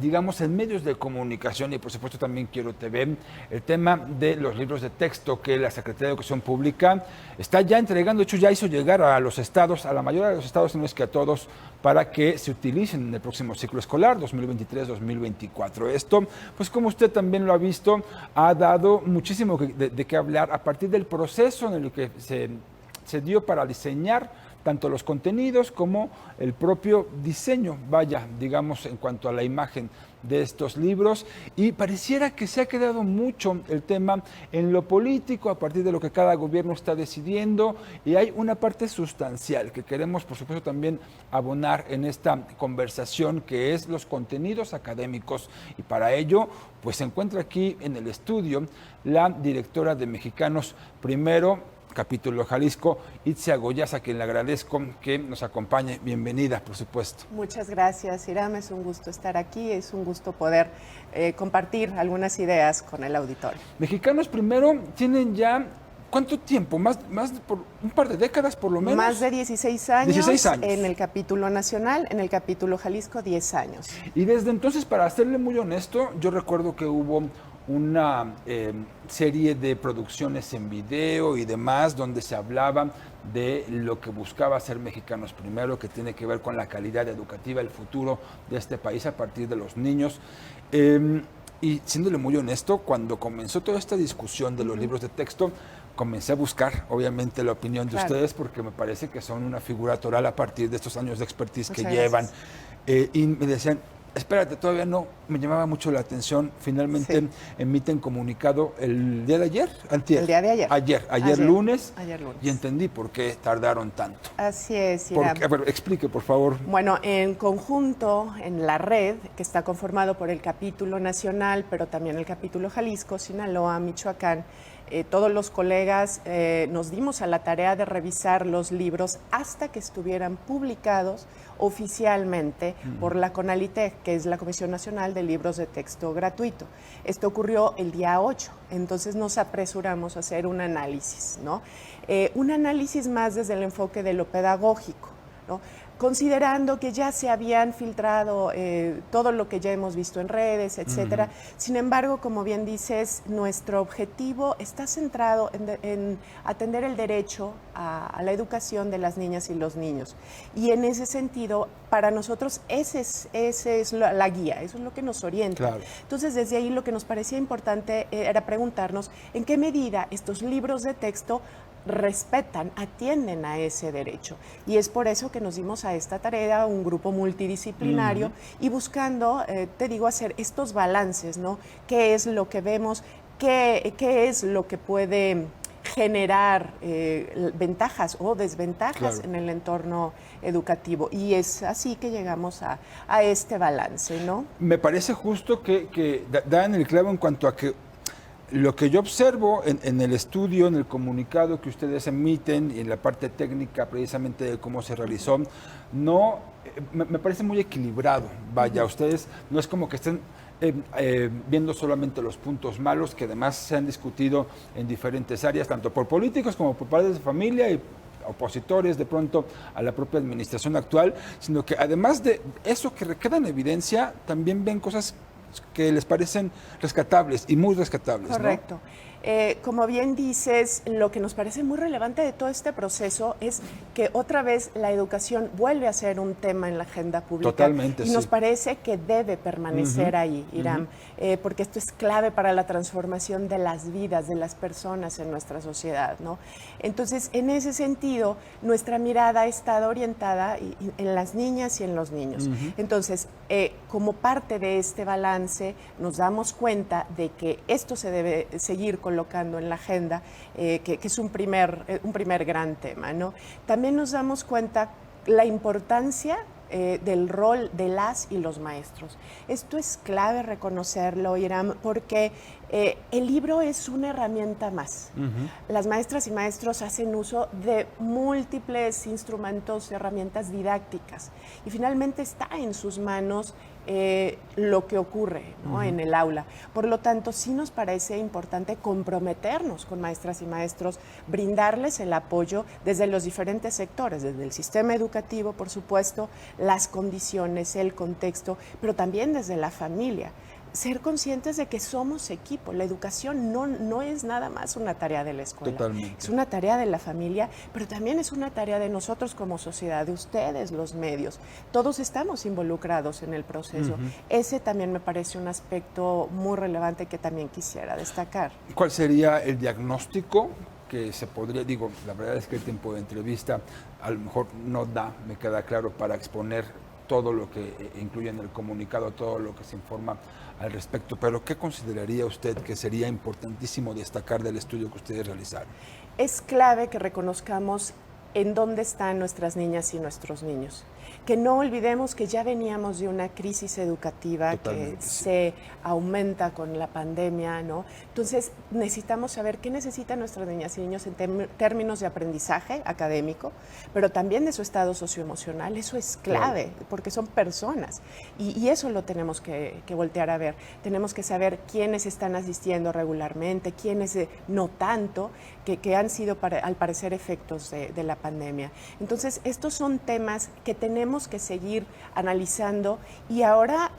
digamos, en medios de comunicación y por supuesto también Quiero TV, el tema de los libros de texto que la Secretaría de Educación Pública está ya entregando, de hecho ya hizo llegar a los estados, a la mayoría de los estados, no es que a todos, para que se utilicen en el próximo ciclo escolar 2023-2024. Esto, pues como usted también lo ha visto, ha dado muchísimo de qué hablar a partir del proceso en el que se dio para diseñar tanto los contenidos como el propio diseño, vaya, digamos, en cuanto a la imagen de estos libros, y pareciera que se ha quedado mucho el tema en lo político a partir de lo que cada gobierno está decidiendo, y hay una parte sustancial que queremos, por supuesto, también abonar en esta conversación, que es los contenidos académicos, y para ello, pues se encuentra aquí en el estudio la directora de Mexicanos Primero, capítulo Jalisco, Itzia Goyaza, a quien le agradezco que nos acompañe. Bienvenida, por supuesto. Muchas gracias, Hiram. Es un gusto estar aquí, es un gusto poder compartir algunas ideas con el auditorio. Mexicanos Primero tienen ya, ¿cuánto tiempo? Más por un par de décadas, por lo menos. Más de 16 años, 16 años. En el capítulo nacional, en el capítulo Jalisco 10 años. Y desde entonces, para serle muy honesto, yo recuerdo que hubo una serie de producciones en video y demás donde se hablaba de lo que buscaba hacer Mexicanos Primero, que tiene que ver con la calidad educativa, el futuro de este país a partir de los niños. Y siéndole muy honesto, cuando comenzó toda esta discusión de los libros de texto, comencé a buscar, obviamente, la opinión de ustedes, porque me parece que son una figura toral a partir de estos años de expertise que llevan. Y me decían, espérate, todavía no, me llamaba mucho la atención. Finalmente emiten comunicado el día de ayer, antier. El día de ayer. Ayer lunes. Ayer lunes. Y entendí por qué tardaron tanto. Así es, Hiram. Pero explique, por favor. Bueno, en conjunto, en la red, que está conformado por el capítulo nacional, pero también el capítulo Jalisco, Sinaloa, Michoacán, todos los colegas nos dimos a la tarea de revisar los libros hasta que estuvieran publicados oficialmente por la CONALITEG, que es la Comisión Nacional de Libros de Texto Gratuito. Esto ocurrió el día 8, entonces nos apresuramos a hacer un análisis, ¿no? Un análisis más desde el enfoque de lo pedagógico, ¿no? Considerando que ya se habían filtrado todo lo que ya hemos visto en redes, etcétera. Sin embargo, como bien dices, nuestro objetivo está centrado en atender el derecho a la educación de las niñas y los niños. Y en ese sentido, para nosotros, esa es la guía, eso es lo que nos orienta. Claro. Entonces, desde ahí lo que nos parecía importante era preguntarnos en qué medida estos libros de texto respetan, atienden a ese derecho. Y es por eso que nos dimos a esta tarea, un grupo multidisciplinario, y buscando, te digo, hacer estos balances, ¿no? ¿Qué es lo que vemos? ¿Qué es lo que puede generar ventajas o desventajas en el entorno educativo? Y es así que llegamos a este balance, ¿no? Me parece justo que da en el clavo en cuanto a que lo que yo observo en el estudio, en el comunicado que ustedes emiten y en la parte técnica precisamente de cómo se realizó, no me parece muy equilibrado. Vaya, ustedes no es como que estén viendo solamente los puntos malos, que además se han discutido en diferentes áreas, tanto por políticos como por padres de familia y opositores de pronto a la propia administración actual, sino que además de eso que queda en evidencia, también ven cosas que les parecen rescatables y muy rescatables. Correcto. ¿No? Como bien dices, lo que nos parece muy relevante de todo este proceso es que otra vez la educación vuelve a ser un tema en la agenda pública. Totalmente, y nos parece que debe permanecer ahí, Hiram, porque esto es clave para la transformación de las vidas de las personas en nuestra sociedad, ¿no? Entonces, en ese sentido, nuestra mirada ha estado orientada en las niñas y en los niños. Entonces, como parte de este balance, nos damos cuenta de que esto se debe seguir colocando en la agenda, que es un primer gran tema, ¿no? También nos damos cuenta la importancia del rol de las y los maestros. Esto es clave reconocerlo, Hiram, porque el libro es una herramienta más. Las maestras y maestros hacen uso de múltiples instrumentos, herramientas didácticas, y finalmente está en sus manos lo que ocurre, ¿no? En el aula. Por lo tanto, sí nos parece importante comprometernos con maestras y maestros, brindarles el apoyo desde los diferentes sectores, desde el sistema educativo, por supuesto, las condiciones, el contexto, pero también desde la familia. Ser conscientes de que somos equipo. La educación no es nada más una tarea de la escuela. Totalmente. Es una tarea de la familia, pero también es una tarea de nosotros como sociedad, de ustedes, los medios. Todos estamos involucrados en el proceso. Ese también me parece un aspecto muy relevante que también quisiera destacar. ¿Cuál sería el diagnóstico que se podría, digo, la verdad es que el tiempo de entrevista a lo mejor no da, me queda claro, para exponer todo lo que incluye en el comunicado, todo lo que se informa al respecto, pero ¿qué consideraría usted que sería importantísimo destacar del estudio que ustedes realizaron? Es clave que reconozcamos en dónde están nuestras niñas y nuestros niños. Que no olvidemos que ya veníamos de una crisis educativa Totalmente, que sí. se aumenta con la pandemia, ¿no? Entonces necesitamos saber qué necesitan nuestras niñas y niños en términos de aprendizaje académico, pero también de su estado socioemocional. Eso es clave, porque son personas y eso lo tenemos que voltear a ver. Tenemos que saber quiénes están asistiendo regularmente, quiénes no tanto, que han sido al parecer efectos de la pandemia. Entonces estos son temas que tenemos que seguir analizando y ahora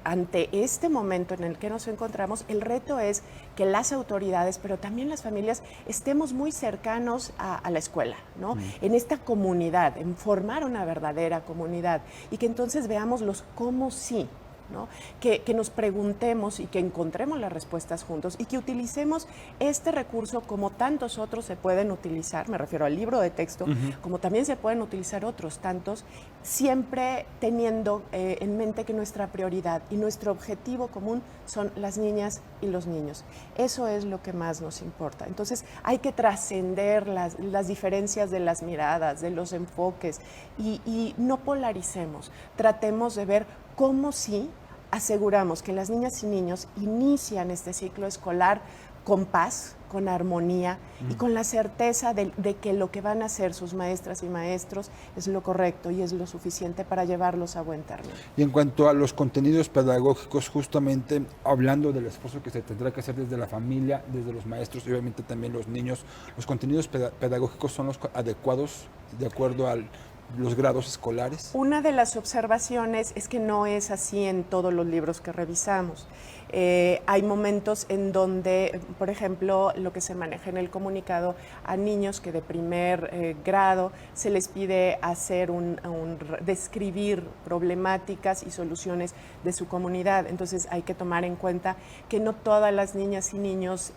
ante este momento en el que nos encontramos, el reto es que las autoridades, pero también las familias, estemos muy cercanos a la escuela, ¿no? En esta comunidad, en formar una verdadera comunidad y que entonces veamos los cómo sí, ¿no? Que nos preguntemos y que encontremos las respuestas juntos y que utilicemos este recurso como tantos otros se pueden utilizar, me refiero al libro de texto, como también se pueden utilizar otros tantos, siempre teniendo en mente que nuestra prioridad y nuestro objetivo común son las niñas y los niños. Eso es lo que más nos importa. Entonces hay que trascender las diferencias de las miradas, de los enfoques y no polaricemos, tratemos de ver cómo sí aseguramos que las niñas y niños inician este ciclo escolar con paz, con armonía y con la certeza de que lo que van a hacer sus maestras y maestros es lo correcto y es lo suficiente para llevarlos a buen término. Y en cuanto a los contenidos pedagógicos, justamente hablando del esfuerzo que se tendrá que hacer desde la familia, desde los maestros y obviamente también los niños, ¿los contenidos pedagógicos son los adecuados de acuerdo a los grados escolares? Una de las observaciones es que no es así en todos los libros que revisamos. Hay momentos en donde, por ejemplo, lo que se maneja en el comunicado, a niños que de primer grado se les pide hacer describir problemáticas y soluciones de su comunidad. Entonces hay que tomar en cuenta que no todas las niñas y niños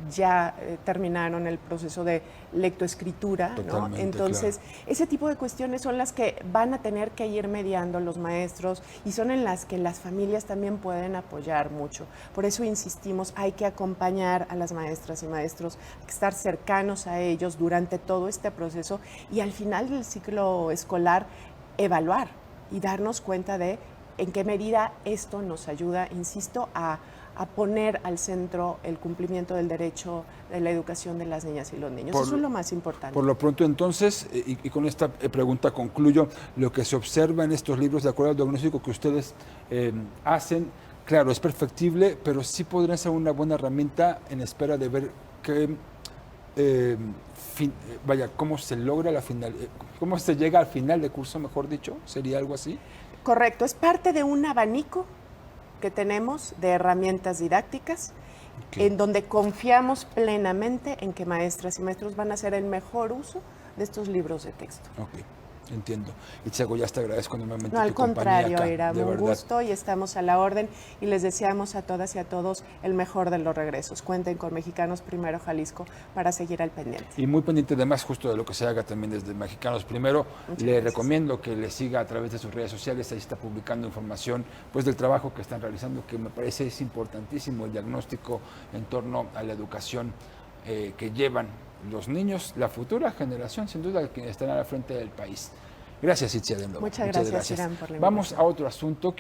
ya terminaron el proceso de lectoescritura, ¿no? Entonces, claro, ese tipo de cuestiones son las que van a tener que ir mediando los maestros y son en las que las familias también pueden apoyar mucho. Por eso insistimos, hay que acompañar a las maestras y maestros, hay que estar cercanos a ellos durante todo este proceso y al final del ciclo escolar evaluar y darnos cuenta de en qué medida esto nos ayuda, insisto, a poner al centro el cumplimiento del derecho de la educación de las niñas y los niños. Eso es lo más importante. Por lo pronto, entonces, y con esta pregunta concluyo, lo que se observa en estos libros, de acuerdo al diagnóstico que ustedes hacen, claro, es perfectible, pero sí podría ser una buena herramienta en espera de ver cómo se logra cómo se llega al final de curso, mejor dicho, ¿sería algo así? Correcto, es parte de un abanico que tenemos de herramientas didácticas, en donde confiamos plenamente en que maestras y maestros van a hacer el mejor uso de estos libros de texto. Okay. Entiendo. Itziago, ya te agradezco enormemente no, tu compañía acá. Al contrario, era un gusto y estamos a la orden y les deseamos a todas y a todos el mejor de los regresos. Cuenten con Mexicanos Primero Jalisco para seguir al pendiente. Y muy pendiente además justo de lo que se haga también desde Mexicanos Primero. Le recomiendo que le siga a través de sus redes sociales, ahí está publicando información pues del trabajo que están realizando, que me parece es importantísimo el diagnóstico en torno a la educación que llevan los niños, la futura generación, sin duda, que estarán al frente del país. Gracias, Itzia. Muchas gracias, Irán, por la invitación. Vamos a otro asunto.